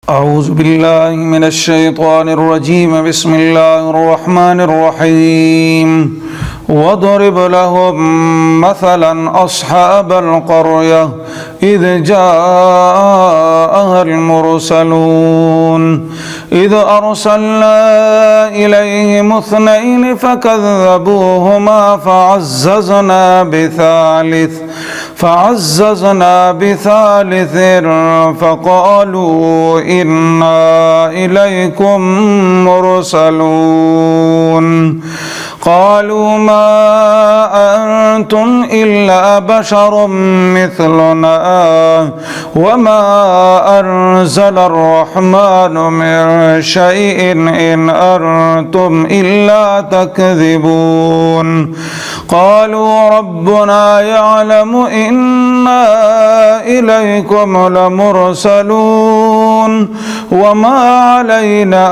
أعوذ بالله من الشيطان الرجيم بسم الله الرحمن الرحيم واضرب لهم مثلا أصحاب القرية إذ جاءها المرسلون إذ أرسلنا إليهم اثنين فكذبوهما فعززنا بثالث فقالوا إنا إليكم مرسلون قالوا ما أنتم إلا بشر مثلنا وما أنزل الرحمن من شيء إن أنتم إلا تكذبون قالوا ربنا يعلم إنا إليكم لمرسلون وما علينا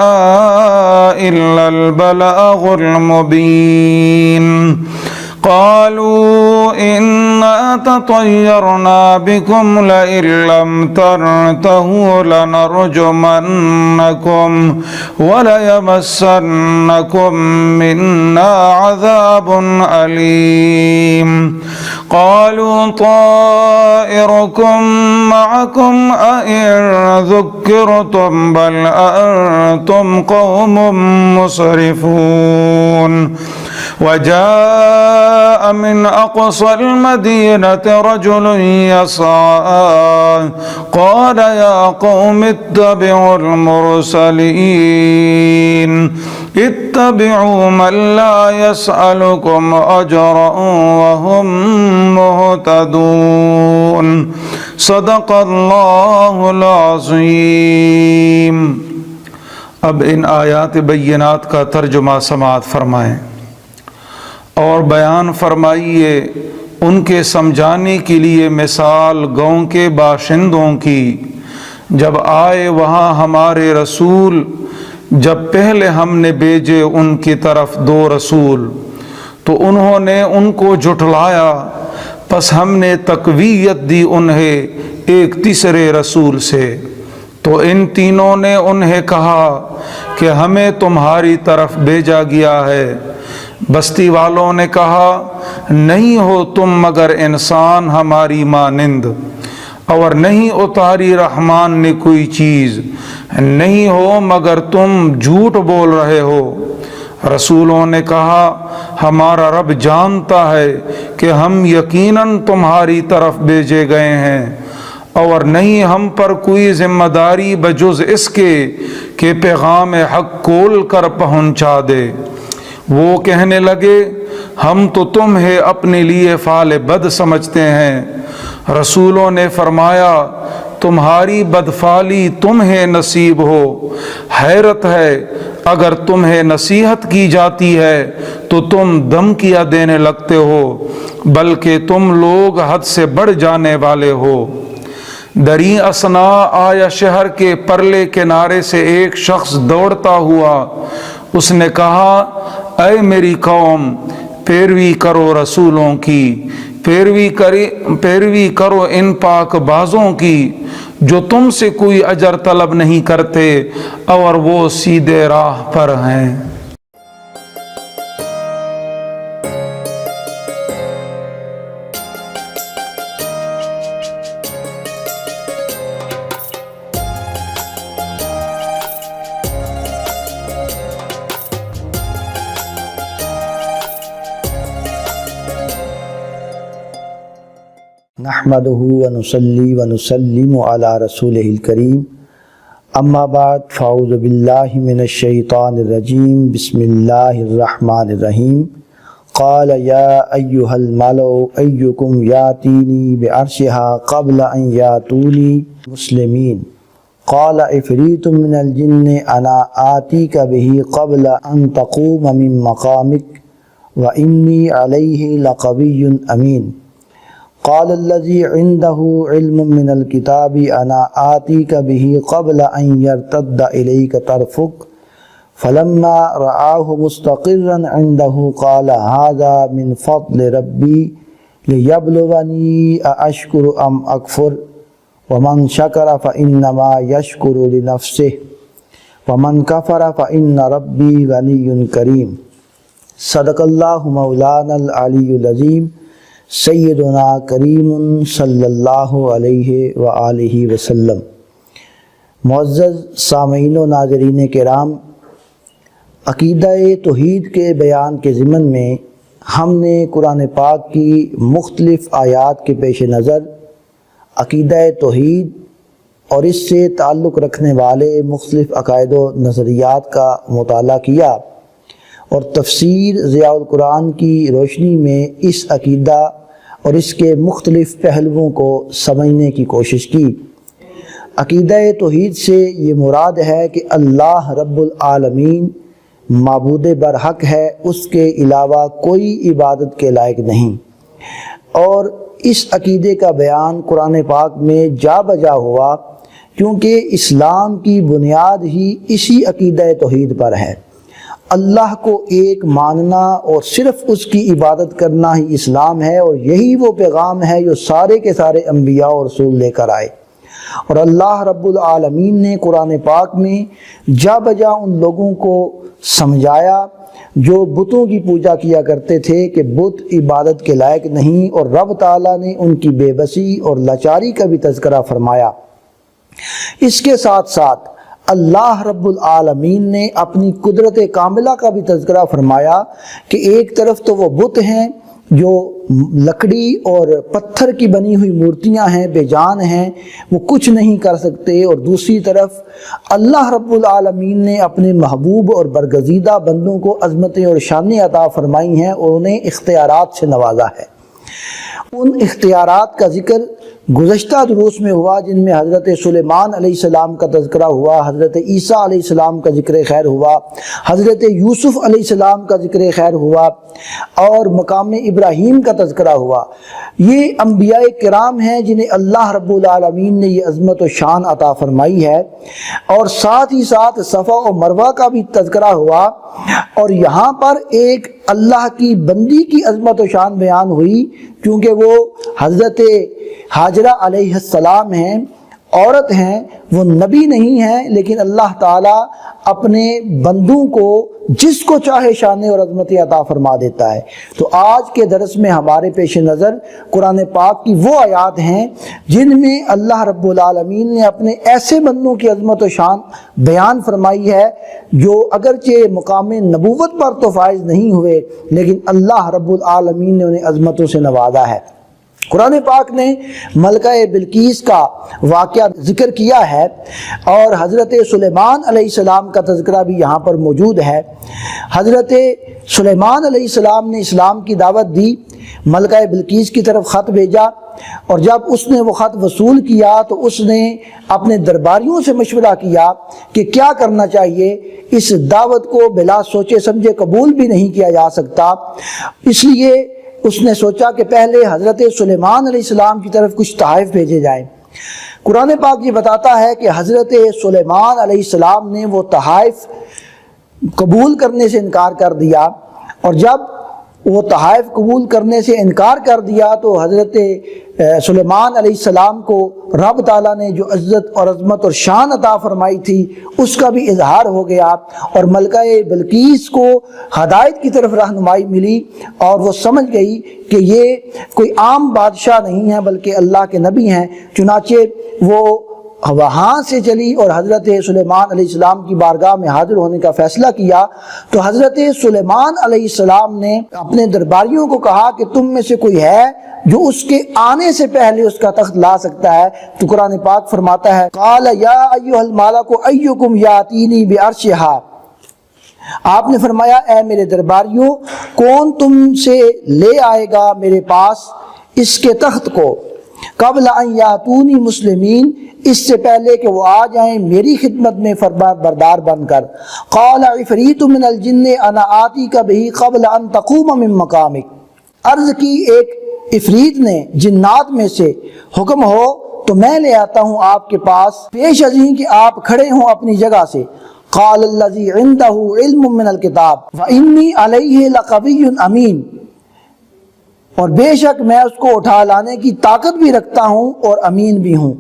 إلا البلاغ المبين قالوا إنا تطيرنا بكم لئن لم تنتهوا لنرجمنكم وليمسنكم منا عذاب أليم قالوا طائركم معكم أئن ذكرتم بل أنتم قوم مسرفون وجاء من أقصى المدينة رجل يسعى قال يا قوم اتبعوا المرسلين اتبعوا من لا يسألكم أجرا وهم مهتدون صدق اللہ العظیم۔ اب ان آیات بینات کا ترجمہ سماعت فرمائیں اور بیان فرمائیے ان کے سمجھانے کے لیے مثال گاؤں کے باشندوں کی جب آئے وہاں ہمارے رسول، جب پہلے ہم نے بھیجے ان کی طرف 2 رسول تو انہوں نے ان کو جھٹلایا، پس ہم نے تقویت دی انہیں ایک تیسرے رسول سے، تو ان تینوں نے انہیں کہا کہ ہمیں تمہاری طرف بھیجا گیا ہے۔ بستی والوں نے کہا نہیں ہو تم مگر انسان ہماری مانند، اور نہیں اتاری رحمان نے کوئی چیز، نہیں ہو مگر تم جھوٹ بول رہے ہو۔ رسولوں نے کہا ہمارا رب جانتا ہے کہ ہم یقیناً تمہاری طرف بھیجے گئے ہیں، اور نہیں ہم پر کوئی ذمہ داری بجز اس کے کہ پیغام حق کھول کر پہنچا دے۔ وہ کہنے لگے ہم تو تمہیں اپنے لیے فعال بد سمجھتے ہیں۔ رسولوں نے فرمایا تمہاری بدفعلی تمہیں نصیب ہو، حیرت ہے اگر تمہیں نصیحت کی جاتی ہے تو تم دھمکیاں دینے لگتے ہو، بلکہ تم لوگ حد سے بڑھ جانے والے ہو۔ دریں اثنا آیا شہر کے پرلے کنارے سے ایک شخص دوڑتا ہوا، اس نے کہا اے میری قوم، پیروی کرو رسولوں کی، پیروی کرو ان پاک بازوں کی جو تم سے کوئی اجر طلب نہیں کرتے اور وہ سیدھے راہ پر ہیں۔ نحمده ونصلي ونسلم على رسوله الكريم اما بعد فاعوذ بالله من الشيطان الرجيم بسم الله الرحمن الرحيم قال يا أيها الملأ أيكم يأتيني بعرشها قبل أن يأتوني مسلمين قال عفريت من الجن أنا آتيك به قبل أن تقوم من مقامك وإني عليه لقوي أمين قال الذي عنده علم من الكتاب أنا آتيك به قبل أن يرتد إليك طرفك فلما رآه مستقرا عنده قال هذا من فضل ربي ليبلوني أأشكر أم أكفر ومن شکر فإنما یشکر لنفسہ ومن کفر فإن ربی غنی کریم۔ صدق اللہ مولانا العلی العظیم، سیدنا کریم صلی اللہ علیہ وآلہ وسلم۔ معزز سامعین و ناظرین کرام، عقیدہ توحید کے بیان کے ضمن میں ہم نے قرآن پاک کی مختلف آیات کے پیش نظر عقیدہ توحید اور اس سے تعلق رکھنے والے مختلف عقائد و نظریات کا مطالعہ کیا اور تفسیر ضیاء القرآن کی روشنی میں اس عقیدہ اور اس کے مختلف پہلوؤں کو سمجھنے کی کوشش کی۔ عقیدہ توحید سے یہ مراد ہے کہ اللہ رب العالمین معبود برحق ہے، اس کے علاوہ کوئی عبادت کے لائق نہیں، اور اس عقیدے کا بیان قرآن پاک میں جا بجا ہوا کیونکہ اسلام کی بنیاد ہی اسی عقیدہ توحید پر ہے۔ اللہ کو ایک ماننا اور صرف اس کی عبادت کرنا ہی اسلام ہے، اور یہی وہ پیغام ہے جو سارے کے سارے انبیاء اور رسول لے کر آئے۔ اور اللہ رب العالمین نے قرآن پاک میں جا بجا ان لوگوں کو سمجھایا جو بتوں کی پوجا کیا کرتے تھے کہ بت عبادت کے لائق نہیں، اور رب تعالیٰ نے ان کی بے بسی اور لاچاری کا بھی تذکرہ فرمایا۔ اس کے ساتھ ساتھ اللہ رب العالمین نے اپنی قدرت کاملہ کا بھی تذکرہ فرمایا کہ ایک طرف تو وہ بت ہیں جو لکڑی اور پتھر کی بنی ہوئی مورتیاں ہیں، بے جان ہیں، وہ کچھ نہیں کر سکتے، اور دوسری طرف اللہ رب العالمین نے اپنے محبوب اور برگزیدہ بندوں کو عظمتیں اور شانیں عطا فرمائی ہیں اور انہیں اختیارات سے نوازا ہے۔ ان اختیارات کا ذکر گزشتہ دروس میں ہوا، جن میں حضرت سلیمان علیہ السلام کا تذکرہ ہوا، حضرت عیسیٰ علیہ السلام کا ذکر خیر ہوا، حضرت یوسف علیہ السلام کا ذکر خیر ہوا، اور مقام ابراہیم کا تذکرہ ہوا۔ یہ انبیاء کرام ہیں جنہیں اللہ رب العالمین نے یہ عظمت و شان عطا فرمائی ہے، اور ساتھ ہی ساتھ صفا و مروہ کا بھی تذکرہ ہوا، اور یہاں پر ایک اللہ کی بندی کی عظمت و شان بیان ہوئی کیونکہ وہ حضرت ہاجرہ علیہ السلام ہیں، عورت ہیں، وہ نبی نہیں ہیں، لیکن اللہ تعالیٰ اپنے بندوں کو جس کو چاہے شان اور عظمت عطا فرما دیتا ہے۔ تو آج کے درس میں ہمارے پیش نظر قرآن پاک کی وہ آیات ہیں جن میں اللہ رب العالمین نے اپنے ایسے بندوں کی عظمت و شان بیان فرمائی ہے جو اگرچہ مقام نبوت پر تو فائز نہیں ہوئے، لیکن اللہ رب العالمین نے انہیں عظمتوں سے نوازا ہے۔ قرآن پاک نے ملکہ بلقیس کا واقعہ ذکر کیا ہے، اور حضرت سلیمان علیہ السلام کا تذکرہ بھی یہاں پر موجود ہے۔ حضرت سلیمان علیہ السلام نے اسلام کی دعوت دی، ملکہ بلقیس کی طرف خط بھیجا، اور جب اس نے وہ خط وصول کیا تو اس نے اپنے درباریوں سے مشورہ کیا کہ کیا کرنا چاہیے۔ اس دعوت کو بلا سوچے سمجھے قبول بھی نہیں کیا جا سکتا، اس لیے اس نے سوچا کہ پہلے حضرت سلیمان علیہ السلام کی طرف کچھ تحائف بھیجے جائیں۔ قرآن پاک یہ بتاتا ہے کہ حضرت سلیمان علیہ السلام نے وہ تحائف قبول کرنے سے انکار کر دیا، اور جب وہ تحائف قبول کرنے سے انکار کر دیا تو حضرت سلیمان علیہ السلام کو رب تعالیٰ نے جو عزت اور عظمت اور شان عطا فرمائی تھی اس کا بھی اظہار ہو گیا، اور ملکہ بلقیس کو ہدایت کی طرف رہنمائی ملی، اور وہ سمجھ گئی کہ یہ کوئی عام بادشاہ نہیں ہے بلکہ اللہ کے نبی ہیں۔ چنانچہ وہ وہاں سے چلی اور حضرت سلیمان علیہ السلام کی بارگاہ میں حاضر ہونے کا فیصلہ کیا۔ تو حضرت سلیمان علیہ السلام نے اپنے درباریوں کو کہا کہ تم میں سے کوئی ہے جو اس کے آنے سے پہلے اس کا تخت لا سکتا ہے؟ تو قرآن پاک فرماتا ہے قال یا ایھا الملک ایکم یاتینی بعرشھا، آپ نے فرمایا اے میرے درباریوں، کون تم سے لے آئے گا میرے پاس اس کے تخت کو، قبل ان یاتونی مسلمین، اس سے پہلے کہ وہ آ جائیں میری خدمت میں فرما بردار بن کر۔ قال عفریت من الجن انا آتیک بہ قبل ان تقوم من مقامک، عرض کی ایک عفریت نے جنات میں سے، حکم ہو تو میں لے آتا ہوں آپ کے پاس پیش از کہ آپ کھڑے ہوں اپنی جگہ سے۔ قال الذی عنده علم من الکتاب وانی علیہ لقوی امین، اور بے شک میں اس کو اٹھا لانے کی طاقت بھی رکھتا ہوں اور امین بھی ہوں۔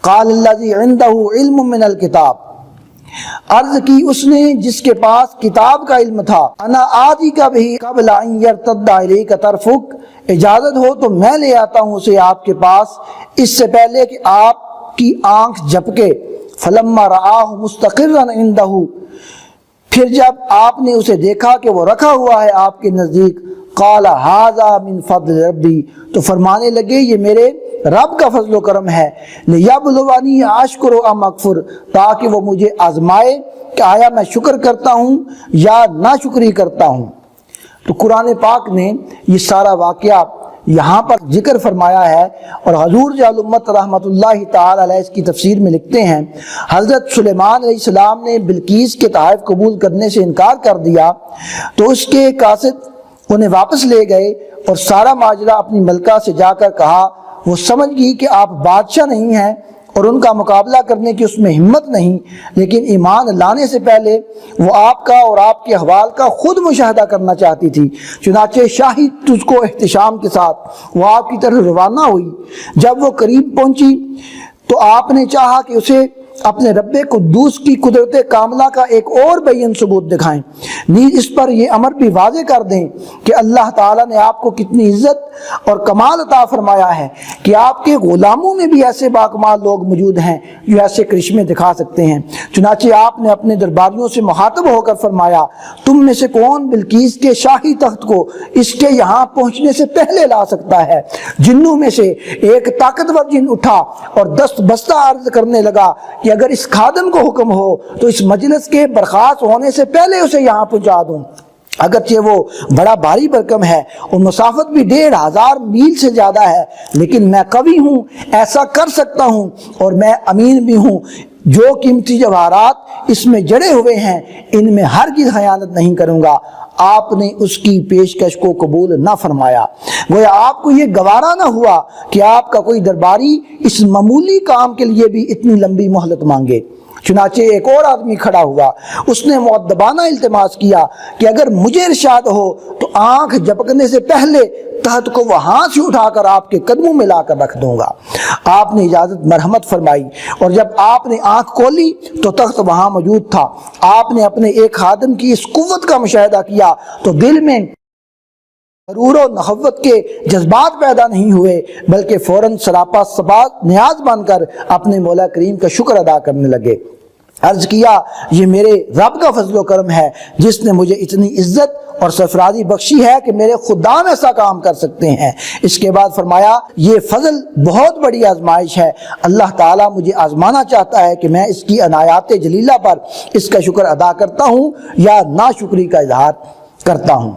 قال الذی عندہ علم من الکتاب، عرض کی اس نے جس کے پاس کتاب کا علم تھا، انا آتی کا بھی قبل ان یرتد الیک طرفک، اجازت ہو تو میں لے آتا ہوں اسے آپ کے پاس اس سے پہلے کہ آپ کی آنکھ جھپکے۔ فلما رآہ مستقرا عندہ، پھر جب آپ نے اسے دیکھا کہ وہ رکھا ہوا ہے آپ کے نزدیک، قال ھذا من فضل ربی، تو فرمانے لگے یہ میرے رب کا فضل و کرم ہے، لیبلونی اشکر ام اکفر، تاکہ وہ مجھے آزمائے کہ آیا میں شکر کرتا ہوں یا ناشکری کرتا ہوں۔ تو قرآن پاک نے یہ سارا واقعہ یہاں پر ذکر فرمایا ہے، اور حضور جلال امت رحمۃ اللہ تعالی علیہ اس کی تفسیر میں لکھتے ہیں حضرت سلیمان علیہ السلام نے بلقیس کے تحائف قبول کرنے سے انکار کر دیا تو اس کے قاصد انہیں واپس لے گئے اور سارا ماجرا اپنی ملکہ سے جا کر کہا۔ وہ سمجھ گئی کہ آپ بادشاہ نہیں ہیں اور ان کا مقابلہ کرنے کی اس میں ہمت نہیں، لیکن ایمان لانے سے پہلے وہ آپ کا اور آپ کے احوال کا خود مشاہدہ کرنا چاہتی تھی۔ چنانچہ شاہی تجھ کو احتشام کے ساتھ وہ آپ کی طرف روانہ ہوئی۔ جب وہ قریب پہنچی تو آپ نے چاہا کہ اسے اپنے رب قدوس کی قدرت کاملہ کا ایک اور بین ثبوت دکھائیں، نیز اس پر یہ امر بھی واضح کر دیں کہ اللہ تعالیٰ نے آپ کو کتنی عزت اور کمال عطا فرمایا ہے کہ آپ کے غلاموں میں بھی ایسے باکمال لوگ موجود ہیں جو ایسے کرشمے دکھا سکتے ہیں۔ چنانچہ آپ نے اپنے درباریوں سے مخاطب ہو کر فرمایا، تم میں سے کون بلقیس کے شاہی تخت کو اس کے یہاں پہنچنے سے پہلے لا سکتا ہے؟ جنوں میں سے ایک طاقتور جن اٹھا اور دست بستہ عرض کرنے لگا کہ اگر اس خادم کو حکم ہو تو اس مجلس کے برخاست ہونے سے پہلے اسے یہاں پہنچا دوں، اگرچہ وہ بڑا بھاری بھرکم ہے اور مسافت بھی 1500 میل سے زیادہ ہے، لیکن میں قوی ہوں، ایسا کر سکتا ہوں، اور میں امین بھی ہوں۔ جو قیمتی جواہرات اس میں جڑے ہوئے ہیں ان میں ہرگز خیانت نہیں کروں گا۔ آپ نے اس کی پیشکش کو قبول نہ فرمایا، گویا آپ کو یہ گوارا نہ ہوا کہ آپ کا کوئی درباری اس معمولی کام کے لیے بھی اتنی لمبی مہلت مانگے۔ چنانچہ ایک اور آدمی کھڑا ہوا، اس نے مؤدبانہ التماس کیا کہ اگر مجھے ارشاد ہو تو آنکھ جھپکنے سے پہلے تخت کو وہاں سے اٹھا کر آپ کے قدموں میں لا کر رکھ دوں گا۔ آپ نے اجازت مرحمت فرمائی، اور جب آپ نے آنکھ کھولی تو تخت وہاں موجود تھا۔ آپ نے اپنے ایک خادم کی اس قوت کا مشاہدہ کیا تو دل میں غرور و نخوت کے جذبات پیدا نہیں ہوئے، بلکہ فوراً سراپا سبات نیاز بن کر اپنے مولا کریم کا شکر ادا کرنے لگے۔ عرض کیا یہ میرے رب کا فضل و کرم ہے جس نے مجھے اتنی عزت اور سرفرازی بخشی ہے کہ میرے خدام ایسا کام کر سکتے ہیں۔ اس کے بعد فرمایا یہ فضل بہت بڑی آزمائش ہے، اللہ تعالیٰ مجھے آزمانا چاہتا ہے کہ میں اس کی عنایات جلیلہ پر اس کا شکر ادا کرتا ہوں یا ناشکری کا اظہار کرتا ہوں۔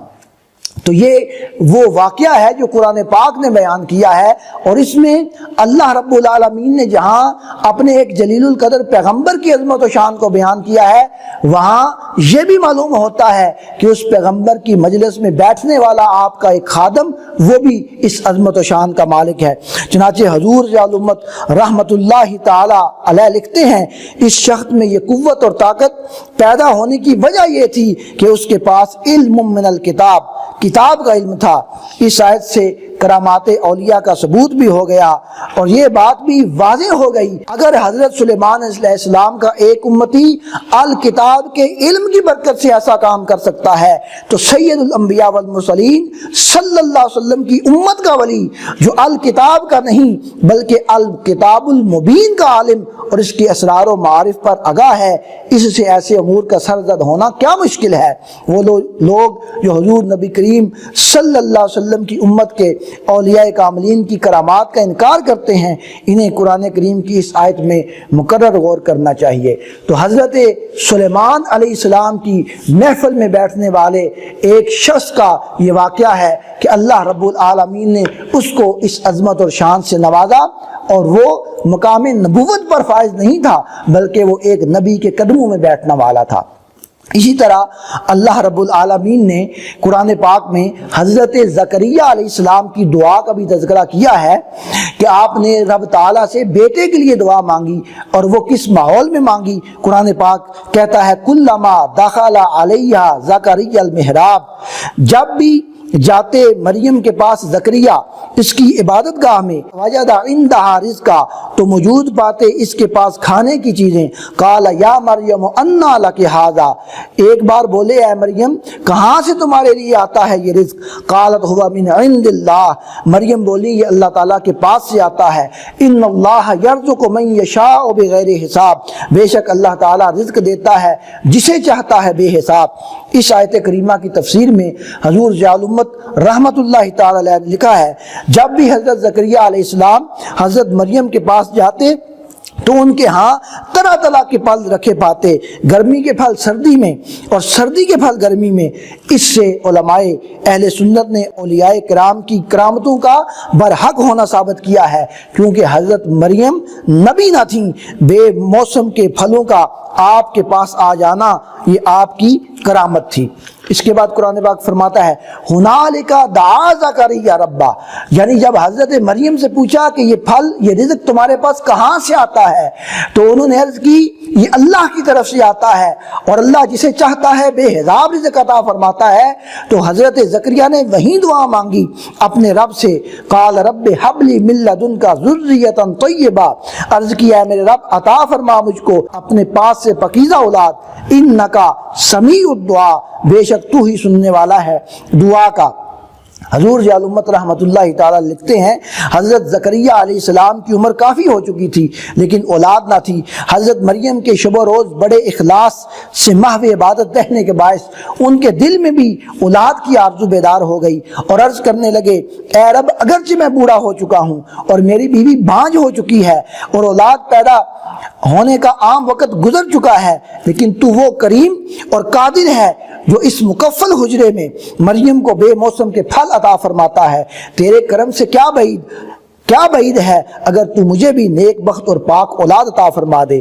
تو یہ وہ واقعہ ہے جو قرآن پاک نے بیان کیا ہے، اور اس میں اللہ رب العالمین نے جہاں اپنے ایک جلیل القدر پیغمبر کی عظمت و شان کو بیان کیا ہے، وہاں یہ بھی معلوم ہوتا ہے کہ اس پیغمبر کی مجلس میں بیٹھنے والا آپ کا ایک خادم وہ بھی اس عظمت و شان کا مالک ہے۔ چنانچہ حضور جلال امت رحمت اللہ تعالی علیہ لکھتے ہیں اس شخص میں یہ قوت اور طاقت پیدا ہونے کی وجہ یہ تھی کہ اس کے پاس علم من الکتاب، کتاب کا علم تھا۔ اس آیت سے کرامات اولیاء کا ثبوت بھی ہو گیا، اور یہ بات بھی واضح ہو گئی اگر حضرت سلیمان علیہ السلام کا ایک امتی الکتاب کے علم کی برکت سے ایسا کام کر سکتا ہے تو سید الانبیاء والمرسلین صلی اللہ علیہ وسلم کی امت کا ولی جو الکتاب کا نہیں بلکہ الکتاب المبین کا عالم اور اس کے اسرار و معارف پر آگاہ ہے، اس سے ایسے امور کا سرزد ہونا کیا مشکل ہے۔ وہ لوگ جو حضور نبی کریم صلی اللہ علیہ وسلم کی امت کے اولیاء کاملین کی کرامات کا انکار کرتے ہیں، انہیں قرآن کریم کی اس آیت میں مقرر غور کرنا چاہیے۔ تو حضرت سلیمان علیہ السلام کی محفل میں بیٹھنے والے ایک شخص کا یہ واقعہ ہے کہ اللہ رب العالمین نے اس کو اس عظمت اور شان سے نوازا، اور وہ مقام نبوت پر فائز نہیں تھا بلکہ وہ ایک نبی کے قدموں میں بیٹھنے والا تھا۔ اسی طرح اللہ رب العالمین نے قرآن پاک میں حضرت زکریا علیہ السلام کی دعا کا بھی تذکرہ کیا ہے کہ آپ نے رب تعالیٰ سے بیٹے کے لیے دعا مانگی، اور وہ کس ماحول میں مانگی۔ قرآن پاک کہتا ہے کلما دخل علیہ زکریا المحراب، جب بھی جاتے مریم کے پاس زکریا اس کی عبادت گاہ میں، وجد عندہا رزقا تو موجود پاتے اس کے پاس کھانے کی چیزیں، قال یا مریم انا لک ھذا ایک بار بولے اے مریم کہاں سے تمہارے لیے آتا ہے یہ رزق، قالت ہوا من عند اللہ مریم بولی یہ اللہ تعالیٰ کے پاس سے آتا ہے، ان اللہ یرزق من یشاء بغیر حساب بے شک اللہ تعالیٰ رزق دیتا ہے جسے چاہتا ہے بے حساب۔ اس آیت کریمہ کی تفسیر میں حضور ضیاء الامت رحمت اللہ تعالی علیہ نے لکھا ہے جب بھی حضرت زکریا علیہ السلام حضرت مریم کے پاس جاتے تو ان کے ہاں طرح طرح کے پھل رکھے پاتے، گرمی کے پھل سردی میں اور سردی کے پھل گرمی میں۔ اس سے علماء اہل سنت نے اولیاء کرام کی کرامتوں کا برحق ہونا ثابت کیا ہے، کیونکہ حضرت مریم نبی نہ تھیں، بے موسم کے پھلوں کا آپ کے پاس آ جانا یہ آپ کی کرامت تھی۔ اس کے بعد قرآن پاک فرماتا ہے ہنالک دعا زکریا ربا، یعنی جب حضرت مریم سے پوچھا کہ یہ پھل یہ رزق تمہارے پاس کہاں سے آتا ہے تو انہوں نے عرض کی یہ اللہ کی طرف سے آتا ہے اور اللہ جسے چاہتا ہے بے حساب رزق عطا فرماتا ہے۔ تو حضرت زکریا نے وہیں دعا مانگی اپنے رب سے، قال رب حب لی من لدنک ذریۃ طیبہ، عرض کیا ہے میرے رب عطا فرما مجھ کو اپنے پاس سے پاکیزہ اولاد، انکا سمیع الدعا بے شک تو ہی سننے والا ہے دعا کا۔ حضور ضیاء الامت رحمت اللہ تعالیٰ لکھتے ہیں حضرت زکریا علیہ السلام کی عمر کافی ہو چکی تھی لیکن اولاد نہ تھی۔ حضرت مریم کے شب و روز بڑے اخلاص سے محو عبادت رہنے کے باعث ان کے دل میں بھی اولاد کی آرزو بیدار ہو گئی اور عرض کرنے لگے اے رب اگرچہ میں بوڑھا ہو چکا ہوں اور میری بیوی بانجھ ہو چکی ہے اور اولاد پیدا ہونے کا عام وقت گزر چکا ہے، لیکن تو وہ کریم اور قادر ہے جو اس مکفل حجرے میں مریم کو بے موسم کے پھل عطا فرماتا ہے، تیرے کرم سے کیا بعید ہے اگر تو مجھے بھی نیک بخت اور پاک اولاد عطا فرما دے۔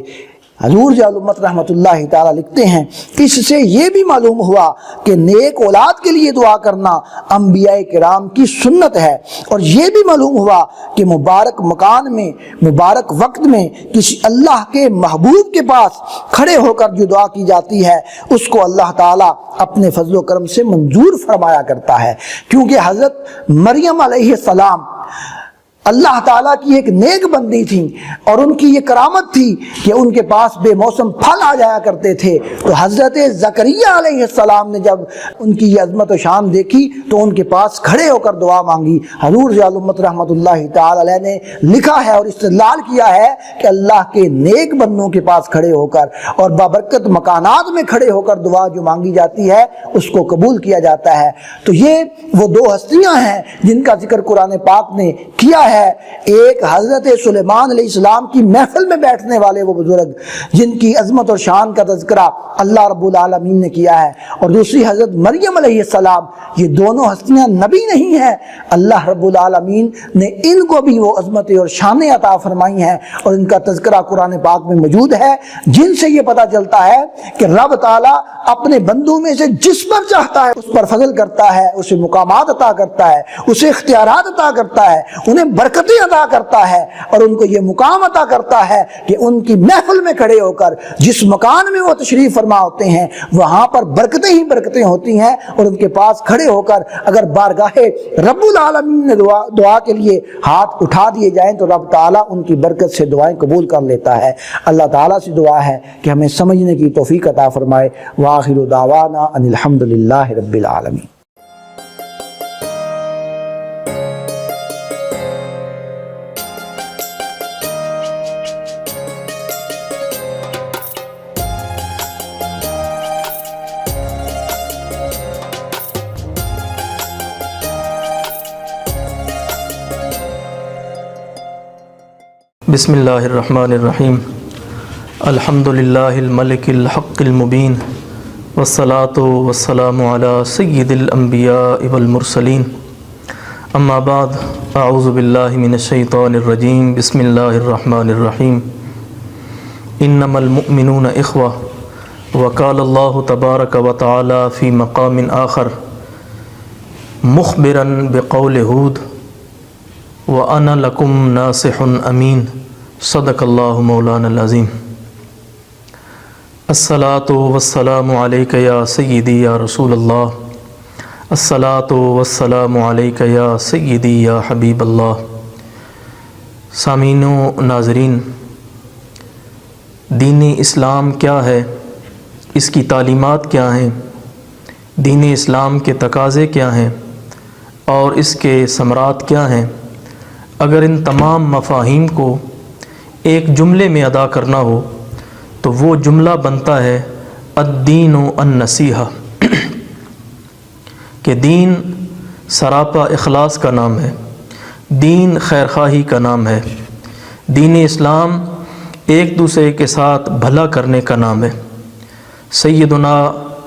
حضور ضیاء الامت رحمت اللہ تعالیٰ لکھتے ہیں اس سے یہ بھی معلوم ہوا کہ نیک اولاد کے لیے دعا کرنا انبیاء کرام کی سنت ہے، اور یہ بھی معلوم ہوا کہ مبارک مکان میں مبارک وقت میں کسی اللہ کے محبوب کے پاس کھڑے ہو کر جو دعا کی جاتی ہے اس کو اللہ تعالیٰ اپنے فضل و کرم سے منظور فرمایا کرتا ہے، کیونکہ حضرت مریم علیہ السلام اللہ تعالیٰ کی ایک نیک بندی تھی اور ان کی یہ کرامت تھی کہ ان کے پاس بے موسم پھل آ جایا کرتے تھے۔ تو حضرت زکریا علیہ السلام نے جب ان کی یہ عظمت و شان دیکھی تو ان کے پاس کھڑے ہو کر دعا مانگی۔ حضور ضیاء الامت رحمت اللہ تعالی علیہ نے لکھا ہے اور استدلال کیا ہے کہ اللہ کے نیک بندوں کے پاس کھڑے ہو کر اور بابرکت مکانات میں کھڑے ہو کر دعا جو مانگی جاتی ہے اس کو قبول کیا جاتا ہے۔ تو یہ وہ دو ہستیاں ہیں جن کا ذکر قرآن پاک نے کیا ہے، ایک حضرت سلیمان علیہ السلام کی محفل میں بیٹھنے والے وہ بزرگ جن کی عظمت اور شان کا تذکرہ اللہ رب العالمین نے کیا ہے، اور دوسری حضرت مریم علیہ السلام۔ یہ دونوں ہستیاں نبی نہیں ہیں، اللہ رب العالمین نے ان کو بھی وہ عظمتیں اور شانیں عطا فرمائی ہیں اور ان کا تذکرہ قرآن پاک میں موجود ہے، جن سے یہ پتہ چلتا ہے کہ رب تعالیٰ اپنے بندوں میں سے جس پر چاہتا ہے اس پر فضل کرتا ہے، اسے مقامات عطا کرتا ہے، اسے اختیارات عطا کرتا ہے، انہیں برکتیں عطا کرتا ہے اور ان کو یہ مقام عطا کرتا ہے کہ ان کی محفل میں کھڑے ہو کر جس مکان میں وہ تشریف فرما ہوتے ہیں وہاں پر برکتیں ہی برکتیں ہوتی ہیں، اور ان کے پاس کھڑے ہو کر اگر بارگاہ رب العالمین نے دعا کے لیے ہاتھ اٹھا دیے جائیں تو رب تعالیٰ ان کی برکت سے دعائیں قبول کر لیتا ہے۔ اللہ تعالیٰ سے دعا ہے کہ ہمیں سمجھنے کی توفیق عطا فرمائے۔ وآخر دعوانا ان الحمد للہ رب العالمین۔ بسم اللہ الرحمن الرحیم، الحمد للہ الملک الحق المبین، والصلاة والسلام علی سید الانبیاء والمرسلین، اما بعد، اعوذ باللہ من الشیطان الرجیم، بسم اللہ الرحمن الرحیم، انما المؤمنون اخوہ، وقال اللہ تبارک وتعالی فی مقام آخر مخبرا بقول ہود وَأَنَا لَكُمْ نَاصِحٌ أَمِينٌ صدق اللہ مولانا العظیم۔ الصلاۃ والسلام علیک یا سیدی یا رسول اللہ، الصلاۃ والسلام علیک یا سیدی یا حبیب اللہ۔ سامعین و ناظرین، دین اسلام کیا ہے، اس کی تعلیمات کیا ہیں، دین اسلام کے تقاضے کیا ہیں اور اس کے ثمرات کیا ہیں، اگر ان تمام مفاہیم کو ایک جملے میں ادا کرنا ہو تو وہ جملہ بنتا ہے الدین النصیحہ، کہ دین سراپا اخلاص کا نام ہے، دین خیرخواہی کا نام ہے، دین اسلام ایک دوسرے کے ساتھ بھلا کرنے کا نام ہے۔ سیدنا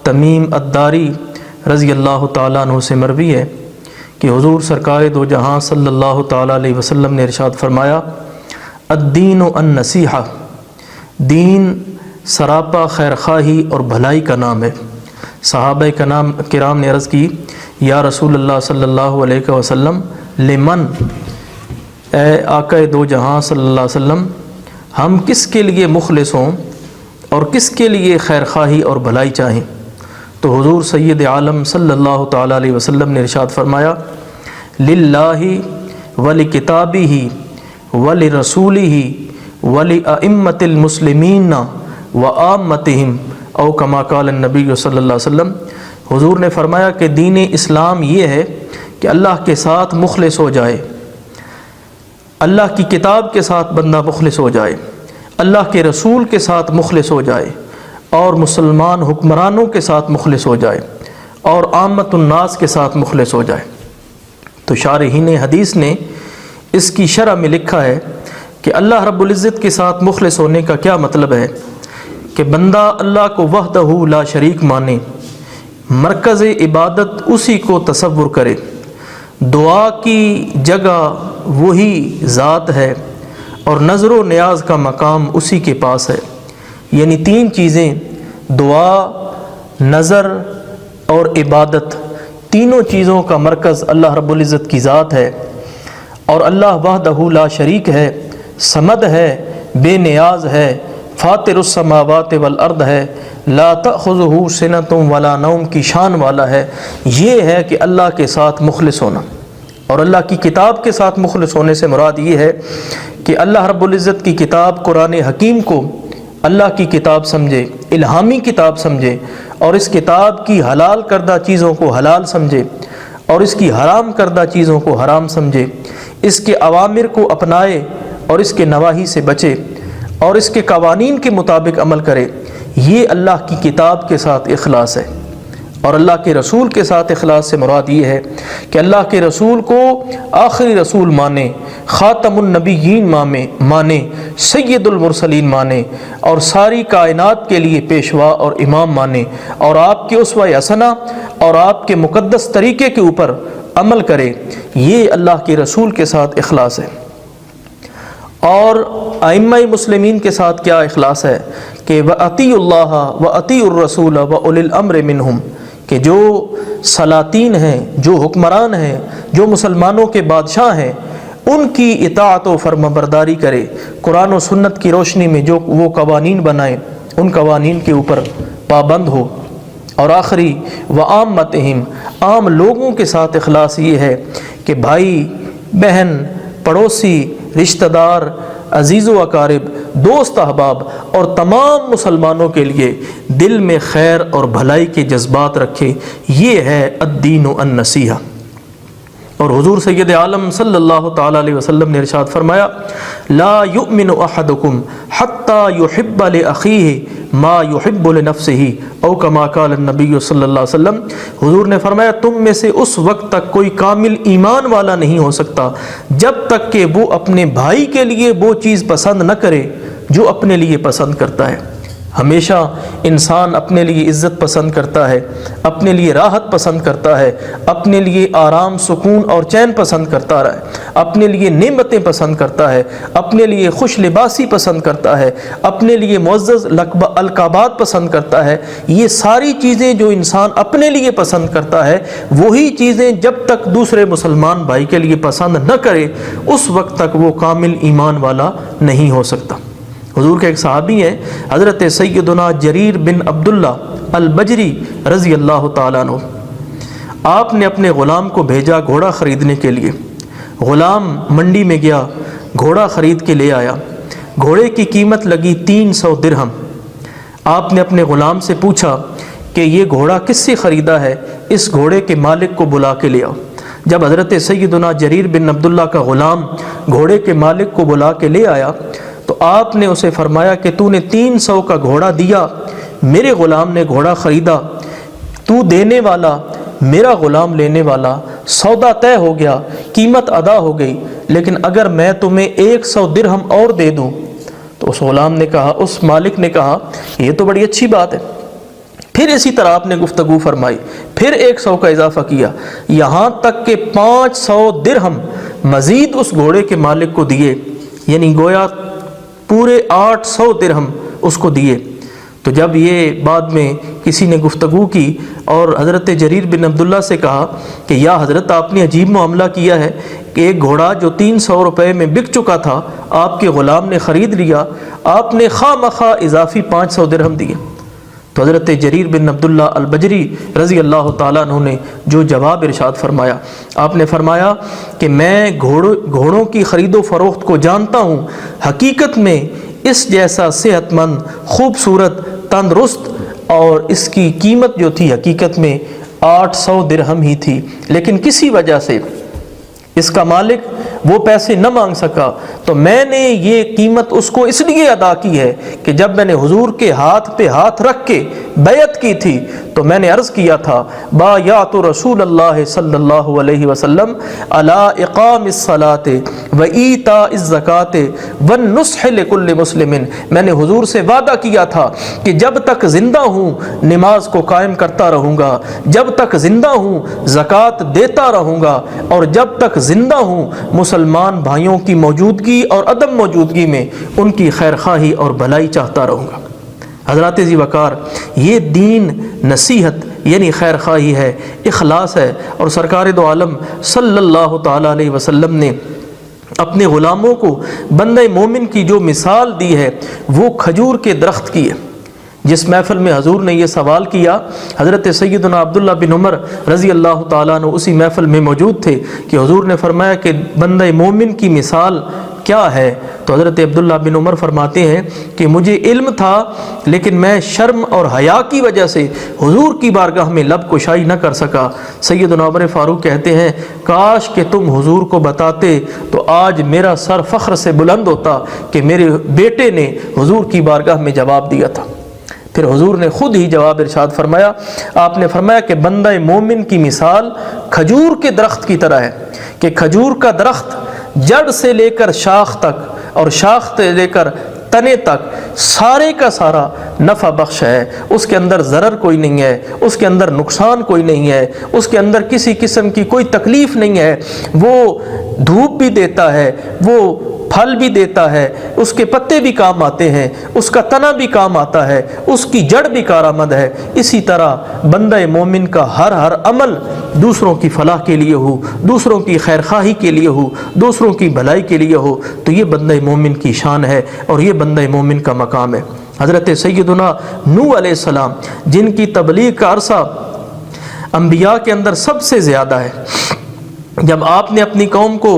تمیم الداری رضی اللہ تعالیٰ عنہ سے مروی ہے کہ حضور سرکار دو جہاں صلی اللہ تعالیٰ علیہ وسلم نے ارشاد فرمایا الدین النصیحہ، دین سراپا خیرخواہی اور بھلائی کا نام ہے۔ صحابہ کرام نے عرض کی یا رسول اللہ صلی اللہ علیہ وسلم لمن، اے آقا دو جہاں صلی اللہ علیہ وسلم ہم کس کے لیے مخلص ہوں اور کس کے لیے خیرخواہی اور بھلائی چاہیں؟ تو حضور سید عالم صلی اللہ تعالیٰ علیہ وسلم نے ارشاد فرمایا للہ ولکتابہ ولرسولہ ولأئمۃ المسلمین وعامتہم او کما قال النبی صلی اللہ علیہ وسلم۔ حضور نے فرمایا کہ دین اسلام یہ ہے کہ اللہ کے ساتھ مخلص ہو جائے، اللہ کی کتاب کے ساتھ بندہ مخلص ہو جائے، اللہ کے رسول کے ساتھ مخلص ہو جائے اور مسلمان حکمرانوں کے ساتھ مخلص ہو جائے اور عامت الناس کے ساتھ مخلص ہو جائے۔ تو شارحین حدیث نے اس کی شرح میں لکھا ہے کہ اللہ رب العزت کے ساتھ مخلص ہونے کا کیا مطلب ہے کہ بندہ اللہ کو وحدہ لا شریک مانے، مرکز عبادت اسی کو تصور کرے، دعا کی جگہ وہی ذات ہے اور نظر و نیاز کا مقام اسی کے پاس ہے۔ یعنی تین چیزیں، دعا، نظر اور عبادت، تینوں چیزوں کا مرکز اللہ رب العزت کی ذات ہے، اور اللہ وحدہ لا شریک ہے، صمد ہے، بے نیاز ہے، فاطر السماوات والارض ہے، لا تأخذہ سنۃ ولا نوم کی شان والا ہے۔ یہ ہے کہ اللہ کے ساتھ مخلص ہونا، اور اللہ کی کتاب کے ساتھ مخلص ہونے سے مراد یہ ہے کہ اللہ رب العزت کی کتاب قرآن حکیم کو اللہ کی کتاب سمجھے، الہامی کتاب سمجھے، اور اس کتاب کی حلال کردہ چیزوں کو حلال سمجھے اور اس کی حرام کردہ چیزوں کو حرام سمجھے، اس کے اوامر کو اپنائے اور اس کے نواہی سے بچے اور اس کے قوانین کے مطابق عمل کرے۔ یہ اللہ کی کتاب کے ساتھ اخلاص ہے۔ اور اللہ کے رسول کے ساتھ اخلاص سے مراد یہ ہے کہ اللہ کے رسول کو آخری رسول مانے، خاتم النبیین مانے، سید المرسلین مانے، اور ساری کائنات کے لیے پیشوا اور امام مانے، اور آپ کے اسوہ حسنہ اور آپ کے مقدس طریقے کے اوپر عمل کرے۔ یہ اللہ کے رسول کے ساتھ اخلاص ہے۔ اور ائمہ مسلمین کے ساتھ کیا اخلاص ہے کہ وَأَطِیعُوا اللَّهَ وَأَطِیعُوا الرَّسُولَ وَأُولِي الْأَمْرِ مِنْهُمْ، کہ جو سلاطین ہیں، جو حکمران ہیں، جو مسلمانوں کے بادشاہ ہیں، ان کی اطاعت و فرمانبرداری کرے، قرآن و سنت کی روشنی میں جو وہ قوانین بنائے ان قوانین کے اوپر پابند ہو۔ اور آخری وعامتہم، عام لوگوں کے ساتھ اخلاص یہ ہے کہ بھائی، بہن، پڑوسی، رشتہ دار، عزیز و اقارب، دوست احباب اور تمام مسلمانوں کے لیے دل میں خیر اور بھلائی کے جذبات رکھے۔ یہ ہے الدین النصیحہ۔ اور حضور سید عالم صلی اللہ تعالیٰ علیہ وسلم نے ارشاد فرمایا لا یؤمن احدکم حتی یحب لأخیہ ما یحب لنفسہ، او کما قال النبی صلی اللہ علیہ وسلم۔ حضور نے فرمایا تم میں سے اس وقت تک کوئی کامل ایمان والا نہیں ہو سکتا جب تک کہ وہ اپنے بھائی کے لیے وہ چیز پسند نہ کرے جو اپنے لیے پسند کرتا ہے۔ ہمیشہ انسان اپنے لیے عزت پسند کرتا ہے، اپنے لیے راحت پسند کرتا ہے، اپنے لیے آرام، سکون اور چین پسند کرتا ہے، اپنے لیے نعمتیں پسند کرتا ہے، اپنے لیے خوش لباسی پسند کرتا ہے، اپنے لیے معزز القابات پسند کرتا ہے۔ یہ ساری چیزیں جو انسان اپنے لیے پسند کرتا ہے، وہی چیزیں جب تک دوسرے مسلمان بھائی کے لیے پسند نہ کرے اس وقت تک وہ کامل ایمان والا نہیں ہو سکتا۔ حضور کے ایک صحابی ہیں حضرت سیدنا جریر بن عبداللہ البجری رضی اللہ تعالیٰ عنہ۔ آپ نے اپنے غلام کو بھیجا گھوڑا خریدنے کے لیے۔ غلام منڈی میں گیا، گھوڑا خرید کے لے آیا۔ گھوڑے کی قیمت لگی 300 درہم۔ آپ نے اپنے غلام سے پوچھا کہ یہ گھوڑا کس سے خریدا ہے؟ اس گھوڑے کے مالک کو بلا کے لے آؤ۔ جب حضرت سیدنا جریر بن عبداللہ کا غلام گھوڑے کے مالک کو بلا کے لے آیا تو آپ نے اسے فرمایا کہ تو نے 300 کا گھوڑا دیا، میرے غلام نے گھوڑا خریدا، تو دینے والا میرا غلام لینے والا، سودا طے ہو گیا، قیمت ادا ہو گئی، لیکن اگر میں تمہیں 100 درہم اور دے دوں؟ تو اس غلام نے کہا، اس مالک نے کہا یہ تو بڑی اچھی بات ہے۔ پھر اسی طرح آپ نے گفتگو فرمائی، پھر 100 کا اضافہ کیا، یہاں تک کہ 500 درہم مزید اس گھوڑے کے مالک کو دیے، یعنی گویا پورے 800 درہم اس کو دیے۔ تو جب یہ بعد میں کسی نے گفتگو کی اور حضرت جریر بن عبداللہ سے کہا کہ یا حضرت آپ نے عجیب معاملہ کیا ہے کہ ایک گھوڑا جو 300 روپے میں بک چکا تھا آپ کے غلام نے خرید لیا، آپ نے خواہ مخواہ اضافی 500 درہم دیے۔ تو حضرت جریر بن عبداللہ البجری رضی اللہ تعالیٰ عنہ نے جو جواب ارشاد فرمایا، آپ نے فرمایا کہ میں گھوڑوں کی خرید و فروخت کو جانتا ہوں، حقیقت میں اس جیسا صحت مند، خوبصورت، تندرست، اور اس کی قیمت جو تھی حقیقت میں 800 درہم ہی تھی، لیکن کسی وجہ سے اس کا مالک وہ پیسے نہ مانگ سکا، تو میں نے یہ قیمت اس کو اس لیے ادا کی ہے کہ جب میں نے حضور کے ہاتھ پہ ہاتھ رکھ کے بیعت کی تھی تو میں نے عرض کیا تھا بایعت رسول اللہ صلی اللہ علیہ وسلم علی اقام الصلاۃ و ایتاء الزکوٰۃ والنصح لکل مسلم، میں نے حضور سے وعدہ کیا تھا کہ جب تک زندہ ہوں نماز کو قائم کرتا رہوں گا، جب تک زندہ ہوں زکوٰۃ دیتا رہوں گا، اور جب تک زندہ ہوں مسلمان بھائیوں کی موجودگی اور عدم موجودگی میں ان کی خیر خواہی اور بھلائی چاہتا رہوں گا۔ حضرات ذی وقار، یہ دین نصیحت یعنی خیر خواہی ہے، اخلاص ہے، اور سرکار دو عالم صلی اللہ تعالیٰ علیہ وسلم نے اپنے غلاموں کو بندہ مومن کی جو مثال دی ہے وہ کھجور کے درخت کی ہے۔ جس محفل میں حضور نے یہ سوال کیا، حضرت سیدنا عبداللہ بن عمر رضی اللہ تعالیٰ عنہ اسی محفل میں موجود تھے کہ حضور نے فرمایا کہ بندہ مومن کی مثال کیا ہے؟ تو حضرت عبداللہ بن عمر فرماتے ہیں کہ مجھے علم تھا لیکن میں شرم اور حیا کی وجہ سے حضور کی بارگاہ میں لب کشائی نہ کر سکا۔ سیدنا عمر فاروق کہتے ہیں کاش کہ تم حضور کو بتاتے تو آج میرا سر فخر سے بلند ہوتا کہ میرے بیٹے نے حضور کی بارگاہ میں جواب دیا تھا۔ پھر حضور نے خود ہی جواب ارشاد فرمایا، آپ نے فرمایا کہ بندہ مومن کی مثال کھجور کے درخت کی طرح ہے کہ کھجور کا درخت جڑ سے لے کر شاخ تک اور شاخ سے لے کر تنے تک سارے کا سارا نفع بخش ہے، اس کے اندر ضرر کوئی نہیں ہے، اس کے اندر نقصان کوئی نہیں ہے، اس کے اندر کسی قسم کی کوئی تکلیف نہیں ہے، وہ دھوپ بھی دیتا ہے، وہ پھل بھی دیتا ہے، اس کے پتے بھی کام آتے ہیں، اس کا تنا بھی کام آتا ہے، اس کی جڑ بھی کارآمد ہے۔ اسی طرح بندہ مومن کا ہر عمل دوسروں کی فلاح کے لیے ہو، دوسروں کی خیر خواہی کے لیے ہو، دوسروں کی بھلائی کے لیے ہو، تو یہ بندہ مومن کی شان ہے اور یہ بندہ مومن کا مقام ہے۔ حضرت سیدنا نوح علیہ السلام جن کی تبلیغ کا عرصہ انبیاء کے اندر سب سے زیادہ ہے، جب آپ نے اپنی قوم کو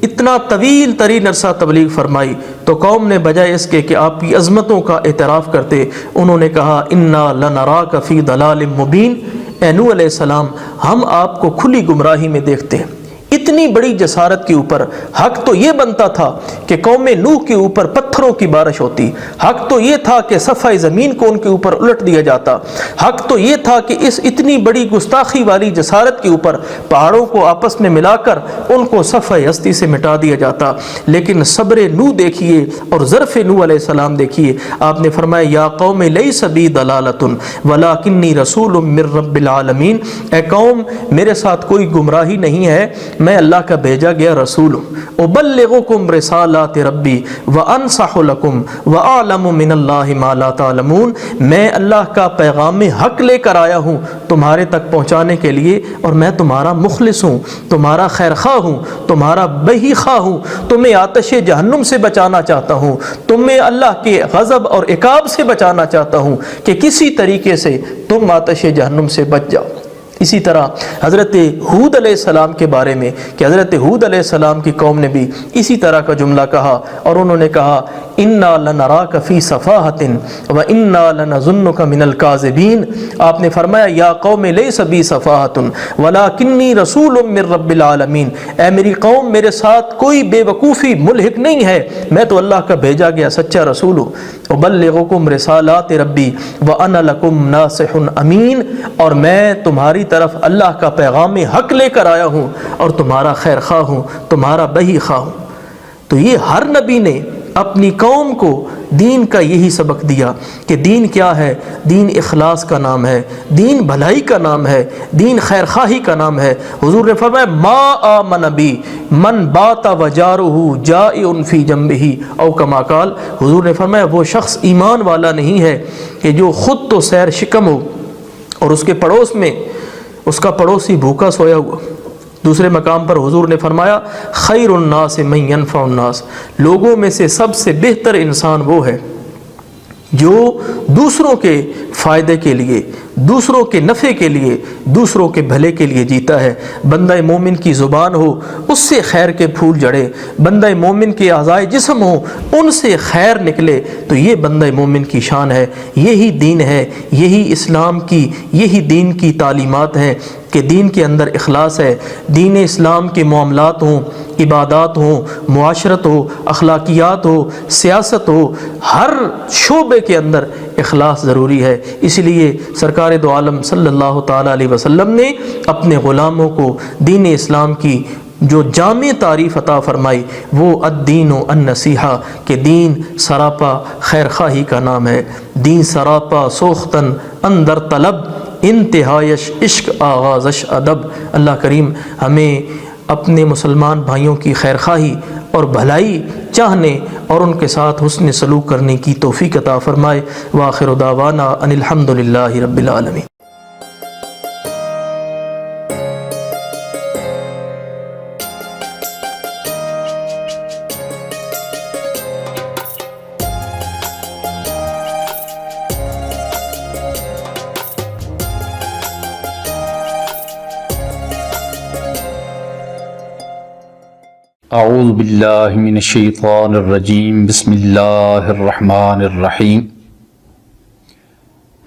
اتنا طویل ترین عرصہ تبلیغ فرمائی تو قوم نے بجائے اس کے کہ آپ کی عظمتوں کا اعتراف کرتے، انہوں نے کہا انا لنراک فی ضلال مبین، اے نوح علیہ السلام ہم آپ کو کھلی گمراہی میں دیکھتے ہیں۔ اتنی بڑی جسارت کے اوپر حق تو یہ بنتا تھا کہ قوم نوح کے اوپر پتھروں کی بارش ہوتی، حق تو یہ تھا کہ صفحہ زمین کو ان کے اوپر الٹ دیا جاتا، حق تو یہ تھا کہ اس اتنی بڑی گستاخی والی جسارت کے اوپر پہاڑوں کو آپس میں ملا کر ان کو صفحہ ہستی سے مٹا دیا جاتا۔ لیکن صبر نوح دیکھیے اور ظرف نوح علیہ السلام دیکھیے، آپ نے فرمایا یا قوم لیس بی ضلالۃ ولکنی رسول من رب العالمین، اے قوم میرے ساتھ کوئی گمراہی نہیں ہے، میں اللہ کا بھیجا گیا رسول ہوں، ابلغکم رسالات ربی وانصح لکم واعلم من اللہ ما لا تعلمون، میں اللہ کا پیغام حق لے کر آیا ہوں تمہارے تک پہنچانے کے لیے، اور میں تمہارا مخلص ہوں، تمہارا خیر خواہ ہوں، تمہارا بہی خواہ ہوں، تمہیں آتش جہنم سے بچانا چاہتا ہوں، تمہیں اللہ کے غضب اور عقاب سے بچانا چاہتا ہوں کہ کسی طریقے سے تم آتش جہنم سے بچ جاؤ۔ اسی طرح حضرت ہود علیہ السلام کے بارے میں کہ حضرت ہود علیہ السلام کی قوم نے بھی اسی طرح کا جملہ کہا، اور انہوں نے کہا انا لنراک فی صفاحۃ و انا لنظنک من الکاذبین۔ آپ نے فرمایا یا قوم لیس بی صفاحۃ ولکنی رسول من رب العالمین، اے میری قوم میرے ساتھ کوئی بے وقوفی ملحق نہیں ہے، میں تو اللہ کا بھیجا گیا سچا رسول ہوں۔ ابلغکم رسالات ربی وانا لکم ناصح امین، اور میں تمہاری طرف اللہ کا پیغام حق لے کر آیا ہوں اور تمہارا خیر خواہ ہوں، تمہارا بہی خواہ ہوں۔ تو یہ ہر نبی نے اپنی قوم کو دین کا یہی سبق دیا کہ دین کیا ہے، دین اخلاص کا نام ہے، دین بھلائی کا نام ہے، دین خیر خواہی کا نام ہے۔ حضور نے فرمایا ما آمن بی من بات وجارہ جائع فی جنبہ، او کما قال، حضور نے فرمایا وہ شخص ایمان والا نہیں ہے کہ جو خود تو سیر شکم ہو اور اس کے پڑوس میں اس کا پڑوسی بھوکا سویا ہوا۔ دوسرے مقام پر حضور نے فرمایا خیر الناس من ینفع الناس، لوگوں میں سے سب سے بہتر انسان وہ ہے جو دوسروں کے فائدے کے لیے، دوسروں کے نفع کے لیے، دوسروں کے بھلے کے لیے جیتا ہے۔ بندہ مومن کی زبان ہو اس سے خیر کے پھول جڑے، بندہ مومن کے اعضائے جسم ہو ان سے خیر نکلے، تو یہ بندہ مومن کی شان ہے۔ یہی دین ہے، یہی اسلام کی، یہی دین کی تعلیمات ہیں کہ دین کے اندر اخلاص ہے۔ دین اسلام کے معاملات ہوں، عبادات ہوں، معاشرت ہو، اخلاقیات ہو، سیاست ہو، ہر شعبے کے اندر اخلاص ضروری ہے۔ اس لیے سرکار دو عالم صلی اللہ تعالیٰ علیہ وسلم نے اپنے غلاموں کو دین اسلام کی جو جامع تعریف عطا فرمائی وہ الدین و النصیحہ، کہ دین سراپا خیر خواہی کا نام ہے، دین سراپا سوختن اندر طلب، انتہائش عشق آغازش ادب۔ اللہ کریم ہمیں اپنے مسلمان بھائیوں کی خیر خواہی اور بھلائی چاہنے اور ان کے ساتھ حسن سلوک کرنے کی توفیق عطا فرمائے۔ وآخر دعوانا ان الحمد للہ رب العالمین۔ اعوذ باللہ من الشیطان الرجیم، بسم اللہ الرحمن الرحیم۔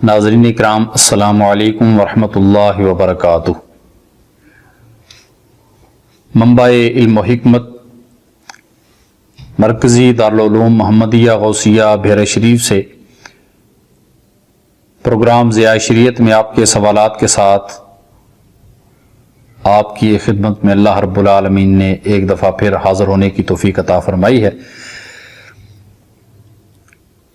ناظرین اکرام، السلام علیکم ورحمۃ اللہ وبرکاتہ۔ منبع علم و حکمت، مرکزی دارالعلوم محمدیہ غوثیہ بحیرہ شریف سے پروگرام ضیاء شریعت میں آپ کے سوالات کے ساتھ آپ کی خدمت میں اللہ رب العالمین نے ایک دفعہ پھر حاضر ہونے کی توفیق عطا فرمائی ہے۔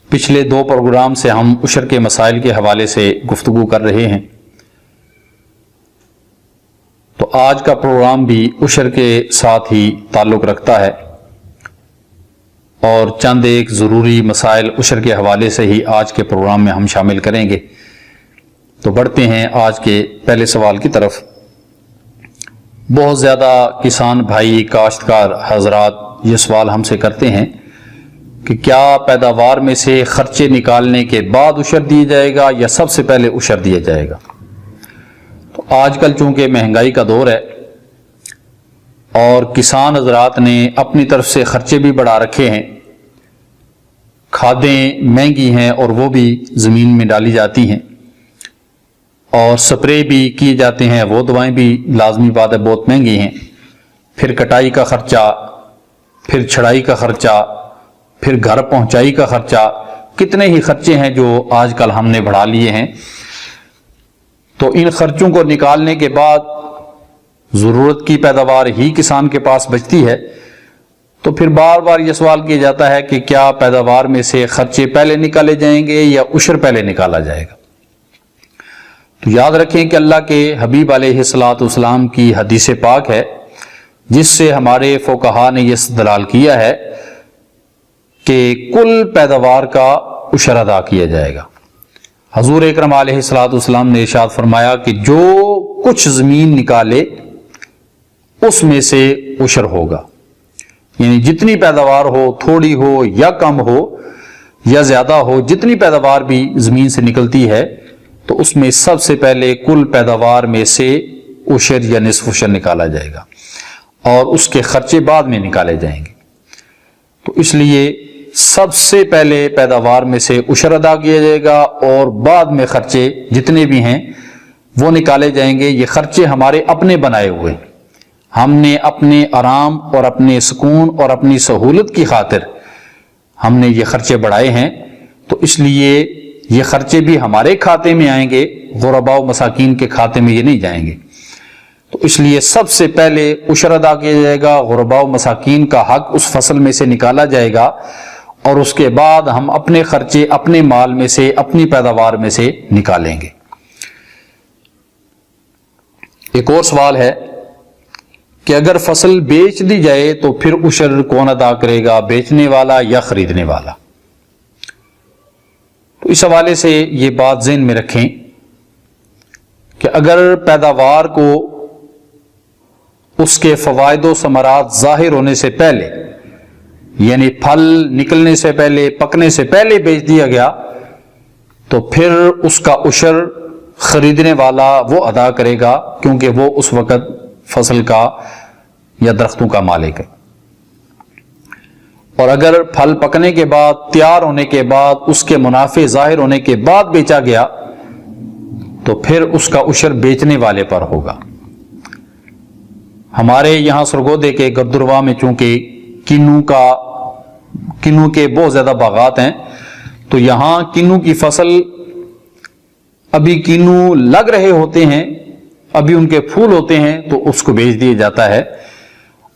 پچھلے 2 پروگرام سے ہم عشر کے مسائل کے حوالے سے گفتگو کر رہے ہیں، تو آج کا پروگرام بھی عشر کے ساتھ ہی تعلق رکھتا ہے، اور چند ایک ضروری مسائل عشر کے حوالے سے ہی آج کے پروگرام میں ہم شامل کریں گے۔ تو بڑھتے ہیں آج کے پہلے سوال کی طرف۔ بہت زیادہ کسان بھائی، کاشتکار حضرات یہ سوال ہم سے کرتے ہیں کہ کیا پیداوار میں سے خرچے نکالنے کے بعد عشر دیا جائے گا یا سب سے پہلے عشر دیا جائے گا؟ تو آج کل چونکہ مہنگائی کا دور ہے اور کسان حضرات نے اپنی طرف سے خرچے بھی بڑھا رکھے ہیں، کھادیں مہنگی ہیں اور وہ بھی زمین میں ڈالی جاتی ہیں، اور سپرے بھی کیے جاتے ہیں، وہ دوائیں بھی لازمی بات ہے بہت مہنگی ہیں، پھر کٹائی کا خرچہ، پھر چھڑائی کا خرچہ، پھر گھر پہنچائی کا خرچہ، کتنے ہی خرچے ہیں جو آج کل ہم نے بڑھا لیے ہیں۔ تو ان خرچوں کو نکالنے کے بعد ضرورت کی پیداوار ہی کسان کے پاس بچتی ہے، تو پھر بار بار یہ سوال کیا جاتا ہے کہ کیا پیداوار میں سے خرچے پہلے نکالے جائیں گے یا عشر پہلے نکالا جائے گا؟ تو یاد رکھیں کہ اللہ کے حبیب علیہ الصلوۃ والسلام کی حدیث پاک ہے جس سے ہمارے فقہا نے یہ استدلال کیا ہے کہ کل پیداوار کا عشر ادا کیا جائے گا۔ حضور اکرم علیہ الصلوۃ والسلام نے ارشاد فرمایا کہ جو کچھ زمین نکالے اس میں سے عشر ہوگا، یعنی جتنی پیداوار ہو، تھوڑی ہو یا کم ہو یا زیادہ ہو، جتنی پیداوار بھی زمین سے نکلتی ہے تو اس میں سب سے پہلے کل پیداوار میں سے عشر یا نصف عشر نکالا جائے گا اور اس کے خرچے بعد میں نکالے جائیں گے۔ تو اس لیے سب سے پہلے پیداوار میں سے عشر ادا کیا جائے گا اور بعد میں خرچے جتنے بھی ہیں وہ نکالے جائیں گے۔ یہ خرچے ہمارے اپنے بنائے ہوئے، ہم نے اپنے آرام اور اپنے سکون اور اپنی سہولت کی خاطر ہم نے یہ خرچے بڑھائے ہیں، تو اس لیے یہ خرچے بھی ہمارے کھاتے میں آئیں گے، غرباء و مساکین کے کھاتے میں یہ نہیں جائیں گے۔ تو اس لیے سب سے پہلے عشر ادا کیا جائے گا، غرباء و مساکین کا حق اس فصل میں سے نکالا جائے گا، اور اس کے بعد ہم اپنے خرچے اپنے مال میں سے اپنی پیداوار میں سے نکالیں گے۔ ایک اور سوال ہے کہ اگر فصل بیچ دی جائے تو پھر عشر کون ادا کرے گا، بیچنے والا یا خریدنے والا؟ تو اس حوالے سے یہ بات ذہن میں رکھیں کہ اگر پیداوار کو اس کے فوائد و ثمرات ظاہر ہونے سے پہلے، یعنی پھل نکلنے سے پہلے، پکنے سے پہلے بیچ دیا گیا، تو پھر اس کا عشر خریدنے والا وہ ادا کرے گا، کیونکہ وہ اس وقت فصل کا یا درختوں کا مالک ہے۔ اور اگر پھل پکنے کے بعد، تیار ہونے کے بعد، اس کے منافع ظاہر ہونے کے بعد بیچا گیا، تو پھر اس کا عشر بیچنے والے پر ہوگا۔ ہمارے یہاں سرگودے کے گردرواہ میں چونکہ کنو کے بہت زیادہ باغات ہیں، تو یہاں کنو کی فصل، ابھی کنو لگ رہے ہوتے ہیں، ابھی ان کے پھول ہوتے ہیں، تو اس کو بیچ دیا جاتا ہے،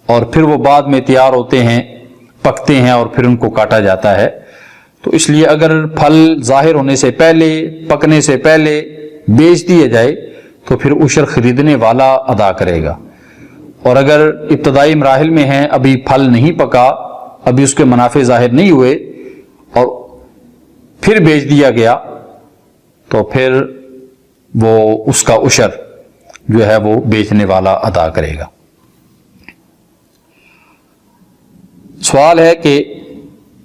اور پھر وہ بعد میں تیار ہوتے ہیں، پکتے ہیں، اور پھر ان کو کاٹا جاتا ہے۔ تو اس لیے اگر پھل ظاہر ہونے سے پہلے، پکنے سے پہلے بیچ دیے جائے تو پھر عشر خریدنے والا ادا کرے گا، اور اگر ابتدائی مراحل میں ہیں، ابھی پھل نہیں پکا، ابھی اس کے منافع ظاہر نہیں ہوئے، اور پھر بیچ دیا گیا، تو پھر وہ اس کا عشر جو ہے وہ بیچنے والا ادا کرے گا۔ سوال ہے کہ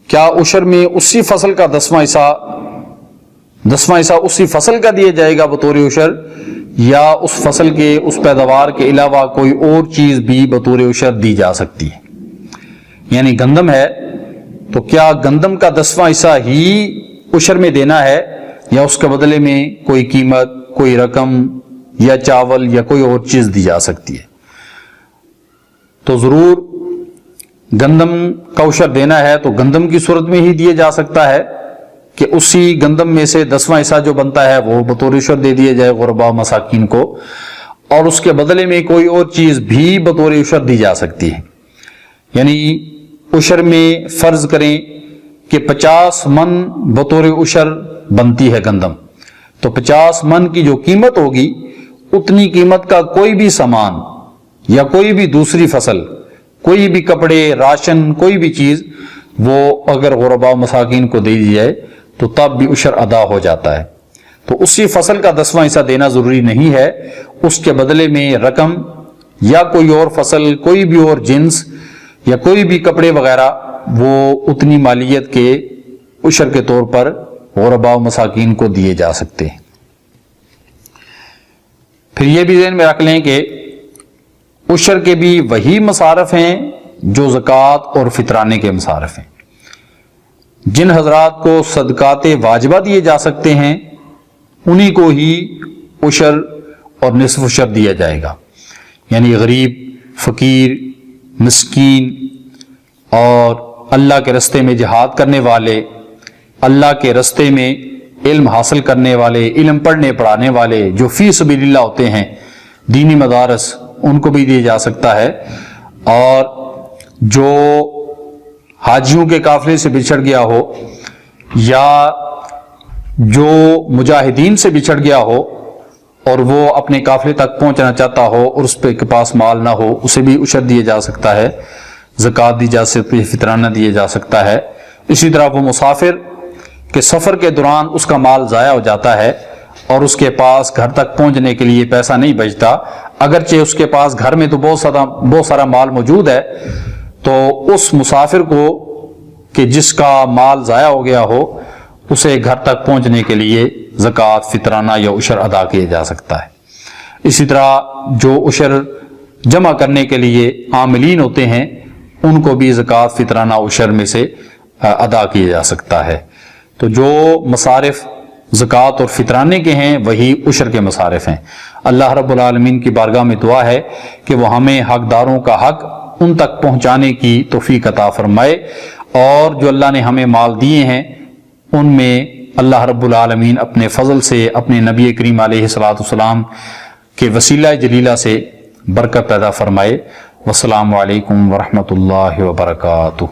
کیا عشر میں اسی فصل کا 10واں حصہ اسی فصل کا دیا جائے گا بطور عشر، یا اس فصل کے، اس پیداوار کے علاوہ کوئی اور چیز بھی بطور عشر دی جا سکتی ہے؟ یعنی گندم ہے تو کیا گندم کا 10واں حصہ ہی عشر میں دینا ہے، یا اس کے بدلے میں کوئی قیمت، کوئی رقم یا چاول یا کوئی اور چیز دی جا سکتی ہے؟ تو ضرور گندم کا عشر دینا ہے تو گندم کی صورت میں ہی دیا جا سکتا ہے کہ اسی گندم میں سے 10واں حصہ جو بنتا ہے وہ بطور عشر دے دیا جائے غرباء مساکین کو، اور اس کے بدلے میں کوئی اور چیز بھی بطور عشر دی جا سکتی ہے۔ یعنی عشر میں فرض کریں کہ 50 من بطور عشر بنتی ہے گندم، تو 50 من کی جو قیمت ہوگی، اتنی قیمت کا کوئی بھی سامان یا کوئی بھی دوسری فصل، کوئی بھی کپڑے، راشن، کوئی بھی چیز، وہ اگر غرباء مساکین کو دے دی جائے تو تب بھی عشر ادا ہو جاتا ہے۔ تو اسی فصل کا 10واں حصہ دینا ضروری نہیں ہے، اس کے بدلے میں رقم یا کوئی اور فصل، کوئی بھی اور جنس یا کوئی بھی کپڑے وغیرہ، وہ اتنی مالیت کے عشر کے طور پر غرباء مساکین کو دیے جا سکتے ہیں۔ پھر یہ بھی ذہن میں رکھ لیں کہ عشر کے بھی وہی مصارف ہیں جو زکوٰۃ اور فطرانے کے مصارف ہیں۔ جن حضرات کو صدقات واجبہ دیے جا سکتے ہیں انہی کو ہی عشر اور نصف عشر دیا جائے گا، یعنی غریب، فقیر، مسکین اور اللہ کے رستے میں جہاد کرنے والے، اللہ کے رستے میں علم حاصل کرنے والے، علم پڑھنے پڑھانے والے جو فی سبیل اللہ ہوتے ہیں، دینی مدارس، ان کو بھی دیا جا سکتا ہے، اور جو حاجیوں کے قافلے سے بچھڑ گیا ہو یا جو مجاہدین سے بچھڑ گیا ہو اور وہ اپنے قافلے تک پہنچنا چاہتا ہو اور اس کے پاس مال نہ ہو، اسے بھی عشر دیا جا سکتا ہے، زکوٰۃ دی جا سکتی ہے، فطرانہ دیا جا سکتا ہے۔ اسی طرح وہ مسافر کہ سفر کے دوران اس کا مال ضائع ہو جاتا ہے اور اس کے پاس گھر تک پہنچنے کے لیے پیسہ نہیں بچتا، اگرچہ اس کے پاس گھر میں تو بہت سارا مال موجود ہے، تو اس مسافر کو کہ جس کا مال ضائع ہو گیا ہو، اسے گھر تک پہنچنے کے لیے زکوٰۃ، فطرانہ یا عشر ادا کیا جا سکتا ہے۔ اسی طرح جو عشر جمع کرنے کے لیے عاملین ہوتے ہیں ان کو بھی زکوٰۃ، فطرانہ، عشر میں سے ادا کیا جا سکتا ہے۔ تو جو مصارف زکوٰۃ اور فطرانے کے ہیں وہی عشر کے مصارف ہیں۔ اللہ رب العالمین کی بارگاہ میں دعا ہے کہ وہ ہمیں حقداروں کا حق ان تک پہنچانے کی توفیق عطا فرمائے، اور جو اللہ نے ہمیں مال دیے ہیں ان میں اللہ رب العالمین اپنے فضل سے، اپنے نبی کریم علیہ الصلوۃ والسلام کے وسیلہ جلیلہ سے برکت پیدا فرمائے۔ والسلام علیکم ورحمۃ اللہ وبرکاتہ۔